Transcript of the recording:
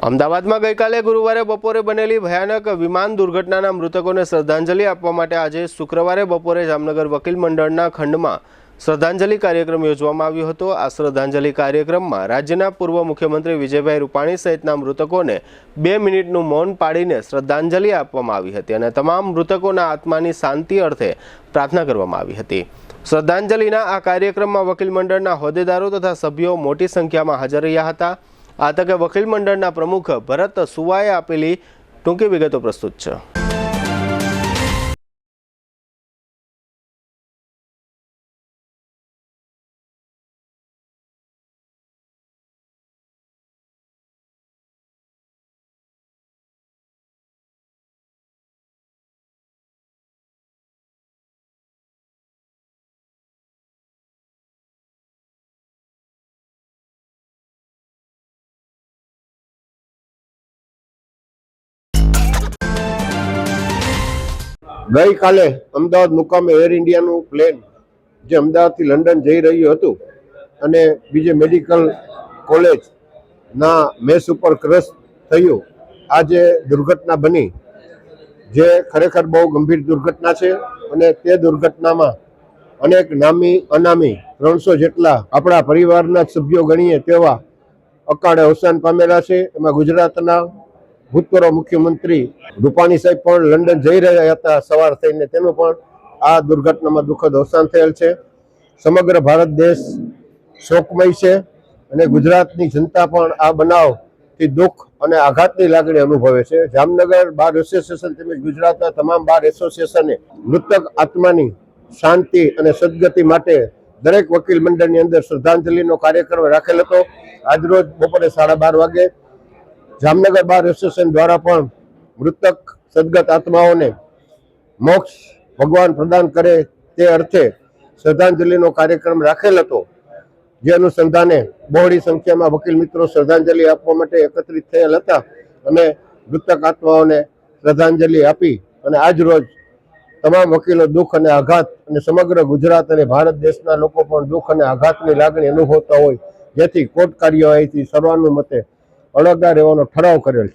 અમદાવાદમાં ગઈકાલે ગુરુવારે બપોરે બનેલી ભયાનક વિમાન દુર્ઘટનાના મૃતકોને શ્રદ્ધાંજલિ આપવા માટે આજે શુક્રવારે બપોરે જામનગર વકીલ મંડળના ખંડમાં શ્રદ્ધાંજલિ કાર્યક્રમ યોજવામાં આવ્યો હતો। આ શ્રદ્ધાંજલિ કાર્યક્રમમાં રાજ્યના પૂર્વ મુખ્યમંત્રી વિજયભાઈ રૂપાણી સહિતના મૃતકોને 2 મિનિટનું મૌન પાડીને શ્રદ્ધાંજલિ આપવામાં આવી હતી અને તમામ મૃતકોના આત્માની શાંતિ અર્થે પ્રાર્થના કરવામાં આવી હતી। શ્રદ્ધાંજલિના આ કાર્યક્રમમાં વકીલ મંડળના હોદ્દેદારો તથા સભ્યો મોટી સંખ્યામાં હાજર રહ્યા હતા। આ તકે વકીલ મંડળના પ્રમુખ ભરત સુવાએ આપેલી ટૂંકી વિગતો પ્રસ્તુત છે। ગઈ કાલે અમદાવાદ મુકામે એર ઇન્ડિયાનું પ્લેન જે અમદાવાદથી લંડન જઈ રહ્યું હતું અને બીજે મેડિકલ કોલેજના મેસ ઉપર ક્રશ થયું। આ જે દુર્ઘટના બની જે ખરેખર બહુ ગંભીર દુર્ઘટના છે અને તે દુર્ઘટનામાં અનેક નામી અનામી 300 જેટલા આપણા પરિવારના સભ્યો ગણીએ તેવા અકાળે અવસાન પામેલા છે। એમાં ગુજરાતના ભૂતપૂર્વ મુખ્યમંત્રી રૂપાણી સાહેબ પણ લંડન જઈ રહ્યા હતા સવાર થઈને, તેનું પણ આ દુર્ઘટનામાં દુઃખદ અવસાન થયેલ છે। સમગ્ર ભારત દેશ શોકમય છે અને ગુજરાતની જનતા પણ આ બનાવથી દુઃખ અને આઘાતની લાગણી અનુભવે છે। જામનગર બાર એસોસિએશન તેમજ ગુજરાતના તમામ બાર એસોસિએશને મૃતક આત્માની શાંતિ અને સદગતિ માટે દરેક વકીલ મંડળની અંદર શ્રદ્ધાંજલિનો કાર્યક્રમ રાખેલ હતો। આજરોજ બપોરે 12:30 વાગે જામનગર બાર એસોસિએશન દ્વારા પણ મૃતક સદગત આત્માઓને મોક્ષ ભગવાન પ્રદાન કરે તે અર્થે શ્રદ્ધાંજલિનો કાર્યક્રમ રાખેલ હતો। જે અનુસંધાને બહોળી સંખ્યામાં વકીલ મિત્રો શ્રદ્ધાંજલિ આપવા માટે એકત્રિત થયેલ હતા અને મૃતક આત્માઓને શ્રદ્ધાંજલિ આપી અને આજ રોજ તમામ વકીલો દુઃખ અને આઘાત અને સમગ્ર ગુજરાત અને ભારત દેશના લોકો પણ દુઃખ અને આઘાતની લાગણી અનુભવતા હોય, જેથી કોર્ટ કાર્યવાહીથી સર્વાનુમતે અળગા રહેવાનો ઠરાવ કરેલ છે।